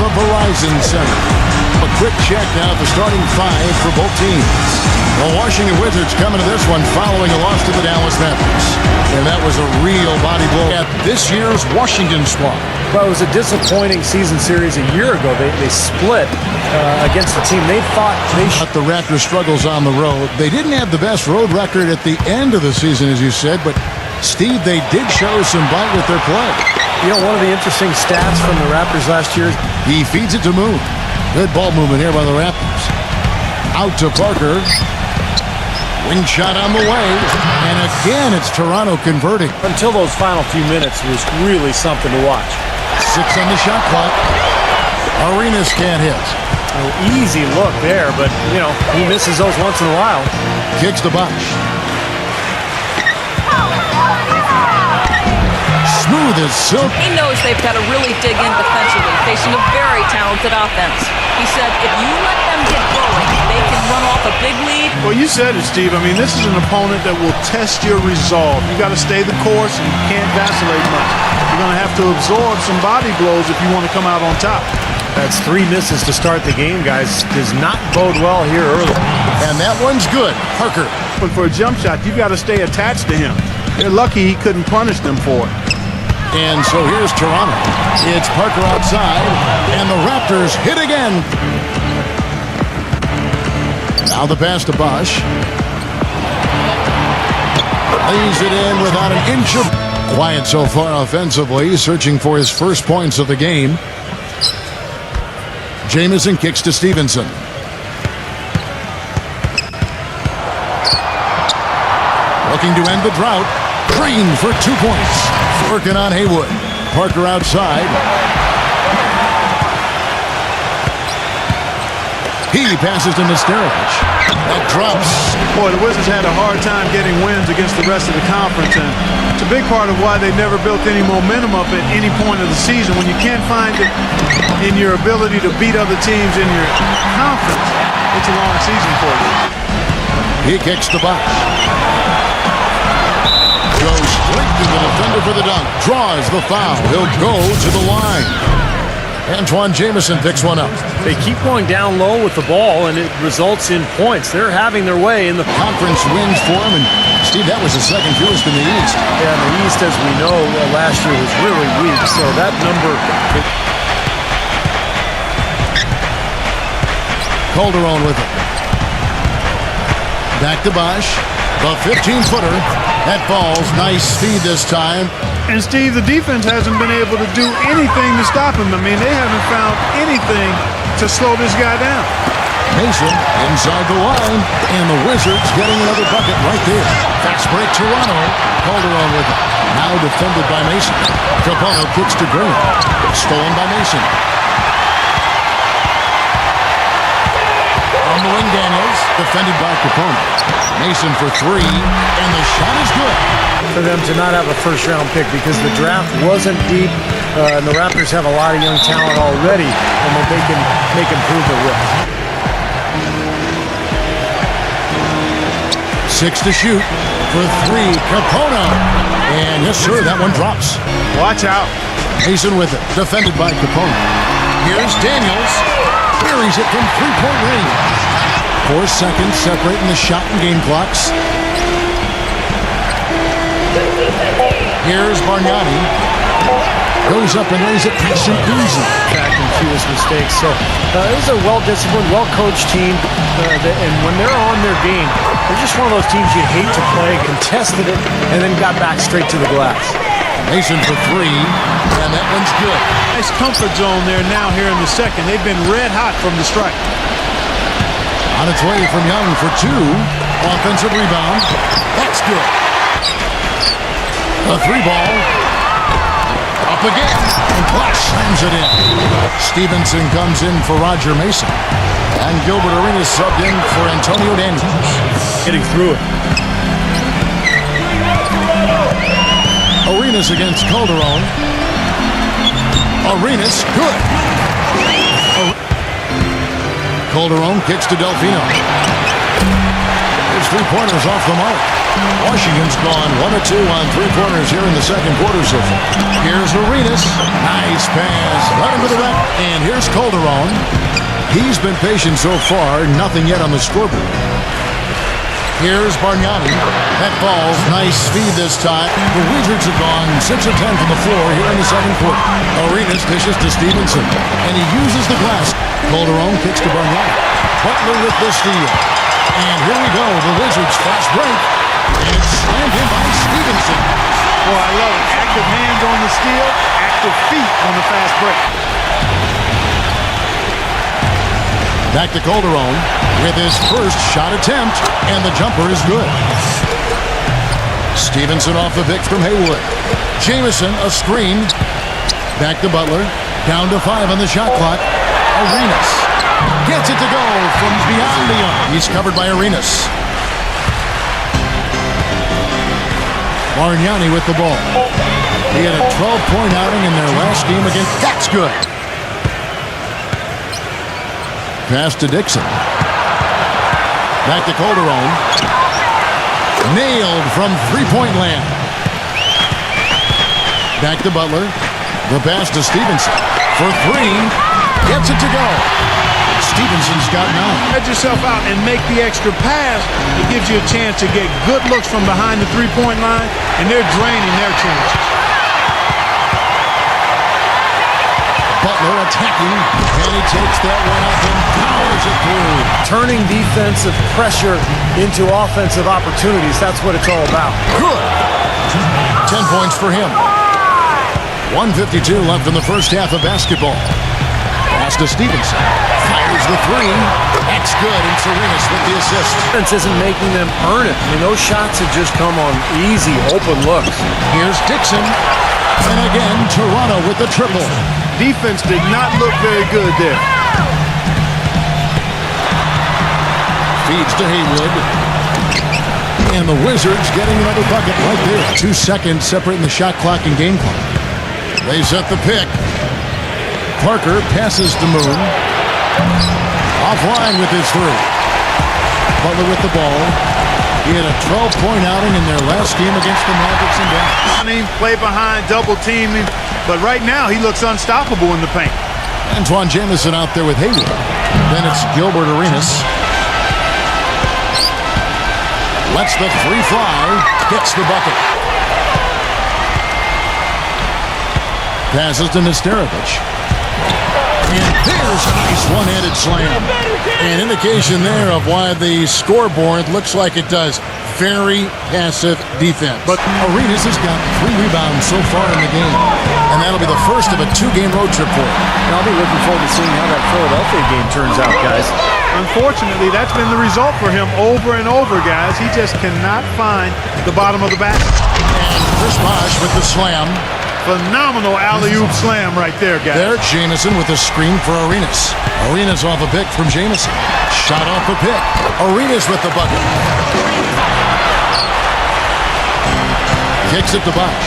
the Verizon Center. A quick check now at the starting five for both teams. The Washington Wizards coming to this one following a loss to the Dallas Mavericks. And that was a real body blow at this year's Washington squad. Well, it was a disappointing season series a year ago. They split against the team they thought they should. The Raptors' struggles on the road. They didn't have the best road record at the end of the season, as you said, but Steve, they did show some bite with their play. You know, one of the interesting stats from the Raptors last year. He feeds it to Moon. Good ball movement here by the Raptors. Out to Parker. Wing shot on the way. And again, it's Toronto converting. Until those final few minutes was really something to watch. 6 on the shot clock. Arenas can't hit. An easy look there, but, you know, he misses those once in a while. Kicks to Bosh. Smooth as silk. He knows they've got to really dig in defensively, facing a very talented offense. He said if you let them get going, they can run off a big lead. Well, you said it, Steve. I mean, this is an opponent that will test your resolve. You got to stay the course, and you can't vacillate much. You're going to have to absorb some body blows if you want to come out on top. That's 3 misses to start the game, guys. Does not bode well here early. And that one's good. Parker. But for a jump shot, you've got to stay attached to him. They're lucky he couldn't punish them for it. And so here's Toronto. It's Parker outside, and the Raptors hit again. Now the pass to Bosh. Lays it in without an inch of... Quiet so far offensively, searching for his first points of the game. Jamison kicks to Stevenson. Looking to end the drought. Green for 2 points. Working on Haywood. Parker outside. He passes to Nesterovic. That drops. Boy, the Wizards had a hard time getting wins against the rest of the conference, and it's a big part of why they never built any momentum up at any point of the season. When you can't find it in your ability to beat other teams in your conference, it's a long season for you. He kicks the box. Goes straight to the defender for the dunk. Draws the foul. He'll go to the line. Antoine Jamison picks one up. They keep going down low with the ball, and it results in points. They're having their way in the Conference wins for them, and Steve, that was the second fewest in the East. Yeah, and the East, as we know, last year was really weak, so that number... Calderon with it. Back to Bosh. The 15-footer. That falls. Nice speed this time. And, Steve, the defense hasn't been able to do anything to stop him. I mean, they haven't found anything to slow this guy down. Mason inside the line, and the Wizards getting another bucket right there. Fast break Toronto. Calderon with it. Now defended by Mason. Capone kicks to Green. Stolen by Mason. On the wing, Daniels. Defended by Capone. Mason for 3, and the shot is good. For them to not have a first-round pick because the draft wasn't deep, and the Raptors have a lot of young talent already, and that they can make improvement with. 6 to shoot for 3. Capone. And yes, sir, that one drops. Watch out. Mason with it. Defended by Capone. Here's Daniels. Buries it from 3-point range. 4 seconds separating the shot and game clocks. Here's Bargnani. Goes up and lays it nice and easy. Track and fewest mistakes. So this is a well-disciplined, well-coached team. And when they're on their game, they're just one of those teams you hate to play, contested it, and then got back straight to the glass. Mason for 3, and that one's good. Nice comfort zone there now here in the second. They've been red hot from the strike. On its way from Young for 2. Offensive rebound. That's good. A 3-ball. Up again. And Clash slams it in. Stevenson comes in for Roger Mason. And Gilbert Arenas subbed in for Antonio Daniels. Getting through it. Arenas against Calderon. Arenas, good. Calderon kicks to Delfino. His 3-pointers off the mark. Washington's gone 1 of 2 on three-pointers here in the second quarter so far. Here's Arenas. Nice pass. Right into the back. And here's Calderon. He's been patient so far. Nothing yet on the scoreboard. Here's Bargnani. That falls. Nice speed this time. The Wizards have gone 6 of 10 from the floor here in the second quarter. Arenas dishes to Stevenson. And he uses the glass. Calderon kicks to Bargnani. Butler with the steal. And here we go. The Wizards fast break. And slammed in by Stevenson. Boy, I love it. Active hands on the steal, active feet on the fast break. Back to Calderon with his first shot attempt, and the jumper is good. Stevenson off the pick from Haywood. Jamison, a screen. Back to Butler. Down to 5 on the shot clock. Arenas gets it to go from beyond the arc. He's covered by Arenas. Bargnani with the ball. He had a 12-point outing in their last game against. That's good. Pass to Dixon. Back to Calderon. Nailed from three-point land. Back to Butler. The pass to Stevenson. For 3. Gets it to go. Stevenson's got 9. Spread yourself out and make the extra pass. It gives you a chance to get good looks from behind the three-point line, and they're draining their chances. Butler attacking, and he takes that one up and powers it through. Turning defensive pressure into offensive opportunities. That's what it's all about. Good. 10 points for him. 1:52 left in the first half of basketball. Pass to Stevenson. Fires the 3. That's good, and Arenas with the assist. Defense isn't making them earn it. I mean, those shots have just come on easy, open looks. Here's Dixon. And again, Toronto with the triple. Defense did not look very good there. Feeds to Haywood. And the Wizards getting another bucket right there. 2 seconds separating the shot clock and game clock. They set the pick. Parker passes to Moon. Offline with his 3. Butler with the ball. He had a 12-point outing in their last game against the Mavericks in Dallas. Play behind, double teaming, but right now he looks unstoppable in the paint. Antoine Jamison out there with Haywood. Then it's Gilbert Arenas. Lets the 3 fly. Gets the bucket. Passes to Nesterovic. And there's a nice one-handed slam. An indication there of why the scoreboard looks like it does. Very passive defense. But Arenas has got 3 rebounds so far in the game. And that'll be the first of a 2-game road trip for him. And I'll be looking forward to seeing how that Philadelphia game turns out, guys. Unfortunately, that's been the result for him over and over, guys. He just cannot find the bottom of the basket. And Chris Bosh with the slam. Phenomenal alley-oop slam right there, guys. There, Jamison with a screen for Arenas. Arenas off a pick from Jamison. Shot off the pick. Arenas with the bucket. Kicks it to Bosh.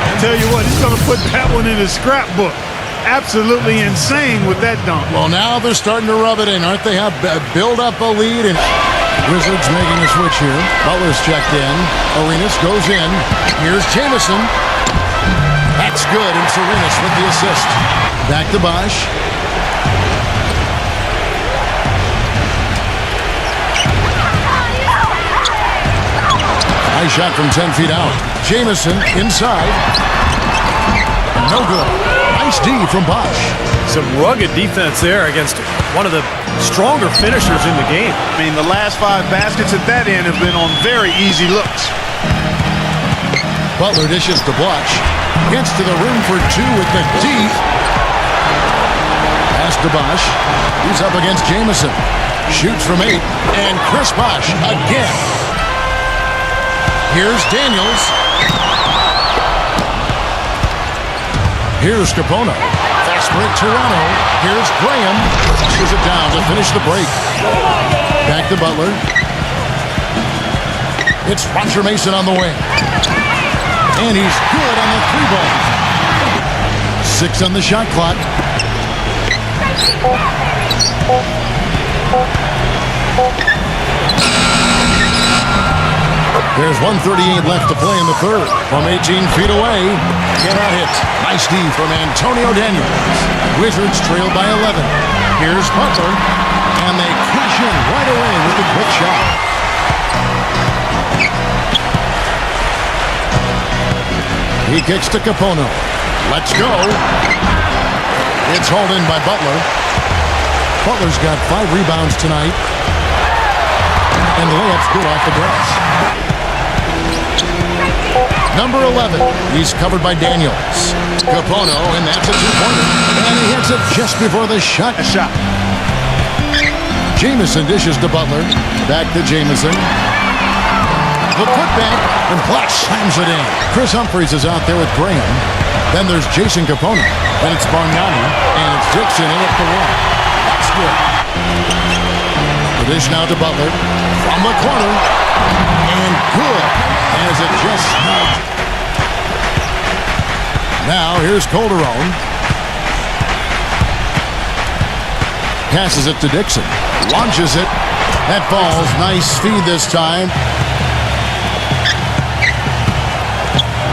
I tell you what, he's going to put that one in his scrapbook. Absolutely insane with that dunk. Well, now they're starting to rub it in, aren't they? Have build up a lead, and Wizards making a switch here. Butler's checked in. Arenas goes in. Here's Jamison. That's good, and Arenas with the assist. Back to Bosh. Nice shot from 10 feet out. Jamison inside. No good. Nice D from Bosh. Some rugged defense there against one of the stronger finishers in the game. I mean, the last 5 baskets at that end have been on very easy looks. Butler dishes to Bosh. Gets to the rim for 2 with the D. Pass to Bosh. He's up against Jamison. Shoots from 8. And Chris Bosh again. Here's Daniels. Here's Capono. Fast break Toronto. Here's Graham. Pushes it down to finish the break. Back to Butler. It's Roger Mason on the wing. And he's good on the 3-ball. 6 on the shot clock. There's 1:38 left to play in the third. From 18 feet away, cannot hit. Nice D from Antonio Daniels. Wizards trail by 11. Here's Butler, and they cash in right away with a quick shot. He kicks to Capono. Let's go. It's hauled in by Butler. Butler's got 5 rebounds tonight. And the layup's good off the glass. Number 11. He's covered by Daniels. Capono, and that's a 2-pointer. And he hits it just before the shot. A shot. Jamison dishes to Butler. Back to Jamison. The putback, and Black slams it in. Chris Humphries is out there with Graham. Then there's Jason Capono. Then it's Bargnani, and it's Dixon in at the one. That's good. The dish now to Butler. From the corner. And good. As it just snugged. Now here's Calderon. Passes it to Dixon. Launches it. That falls. Nice speed this time.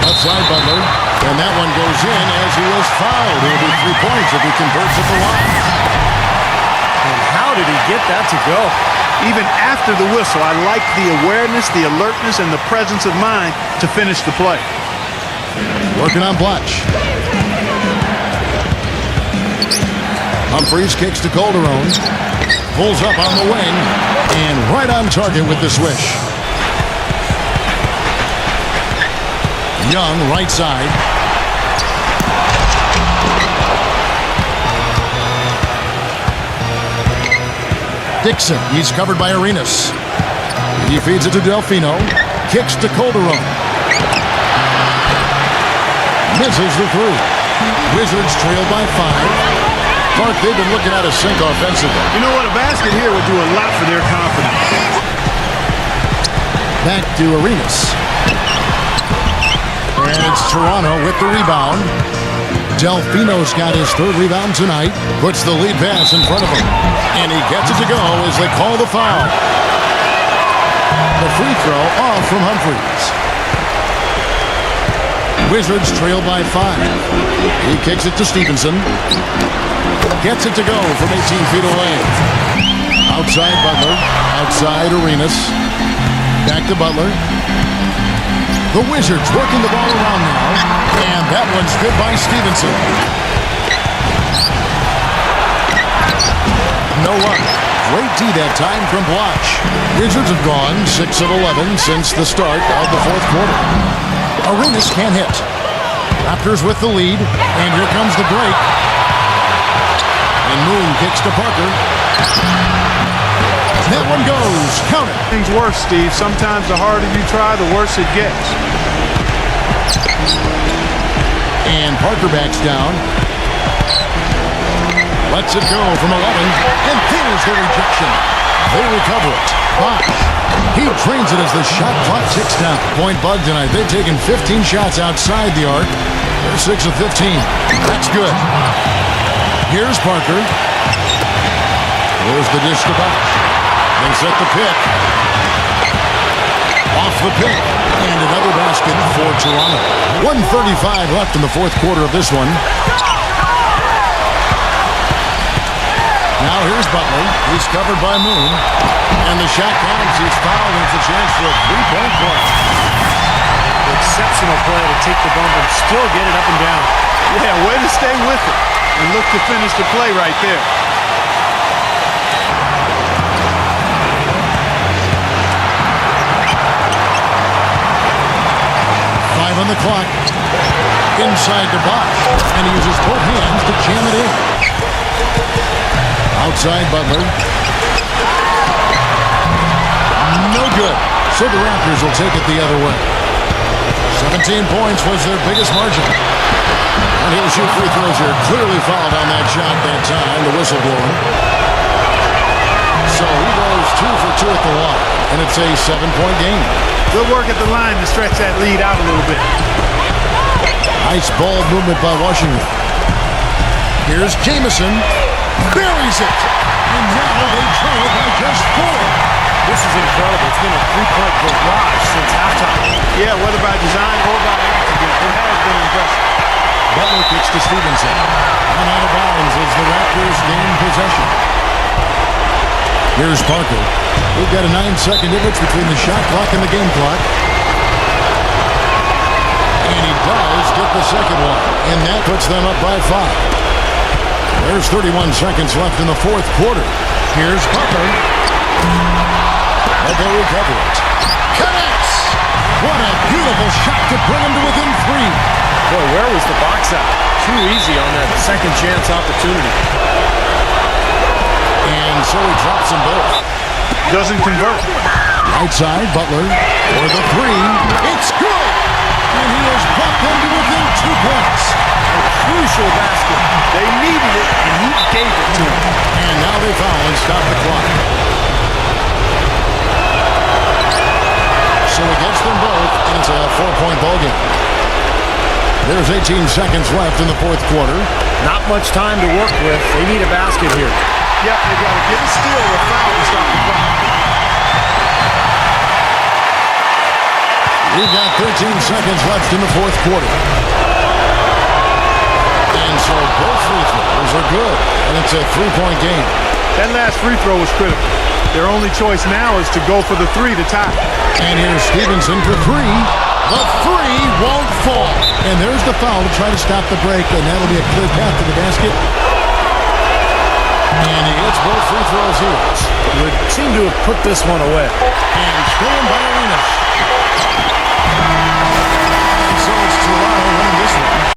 Outside Butler, and that one goes in as he was fouled. It'll be 3 points if he converts at the line. And how did he get that to go? Even after the whistle, I like the awareness, the alertness, and the presence of mind to finish the play. Working on Blatch. Humphries kicks to Calderon. Pulls up on the wing, and right on target with the swish. Young, right side. Dixon, he's covered by Arenas. He feeds it to Delfino. Kicks to Calderon. Misses the three. Wizards trail by 5. Clark, they've been looking at a sink offensively. You know what? A basket here would do a lot for their confidence. Back to Arenas. And it's Toronto with the rebound. Delfino's got his 3rd rebound tonight. Puts the lead pass in front of him. And he gets it to go as they call the foul. The free throw off from Humphries. Wizards trail by 5. He kicks it to Stevenson. Gets it to go from 18 feet away. Outside Butler. Outside Arenas. Back to Butler. The Wizards working the ball around now. And that one's good by Stevenson. No luck. Great D that time from Blatch. Wizards have gone 6 of 11 since the start of the 4th quarter. Arenas can't hit. Raptors with the lead. And here comes the break. And Moon kicks to Parker. That one goes. Count it. Things worse, Steve. Sometimes the harder you try, the worse it gets. And Parker backs down. Lets it go from 11. And there's the rejection. They recover it. Bosh. He drains it as the shot clock ticks down. Point Bug tonight. They've taken 15 shots outside the arc. They're 6 of 15. That's good. Here's Parker. There's the dish to Bosh. They set the pick. Off the pick. And another basket for Toronto. 1:35 left in the 4th quarter of this one. Now here's Butler. He's covered by Moon. And the shot counts. He's fouled. And it's a chance for a 3-point play. Exceptional play to take the bump and still get it up and down. Yeah, way to stay with it. And look to finish the play right there. On the clock. Inside to Bosh. And he uses both hands to jam it in. Outside Butler. No good. So the Raptors will take it the other way. 17 points was their biggest margin. And he'll shoot free throws here. Clearly fouled on that shot that time. The whistle blowing. So he goes 2 for 2 at the line. And it's a 7-point game. Good work at the line to stretch that lead out a little bit. Nice ball movement by Washington. Here's Jamison. Buries it. And now they trail by just 4. This is incredible. It's been a three-point barrage since halftime. Yeah, whether by design or by accident, it has been impressive. Butler kicks to Stevenson. And out of bounds as the Raptors gain possession. Here's Parker. We've got a 9-second difference between the shot clock and the game clock. And he does get the second one. And that puts them up by 5. There's 31 seconds left in the fourth quarter. Here's Butler. And they recover it. Connects! What a beautiful shot to bring him to within 3. Boy, where was the box at? Too easy on that second chance opportunity. And so he drops them both. Doesn't convert. Right side, Butler for the 3. It's good! And he has brought them to within 2 points. A crucial basket. They needed it, and he gave it to them. And now they foul and stop the clock. So he gets them both, and it's a 4-point ball game. There's 18 seconds left in the fourth quarter. Not much time to work with. They need a basket here. Yep, they got to get a steal or foul to stop the clock. We've got 13 seconds left in the fourth quarter. And so both free throws are good, and it's a 3-point game. That last free throw was critical. Their only choice now is to go for the 3 to tie. And here's Stevenson for 3. The 3 won't fall. And there's the foul to try to stop the break, and that'll be a clear path to the basket. And he gets both free throws here. Would seem to have put this one away. And stolen by Arenas.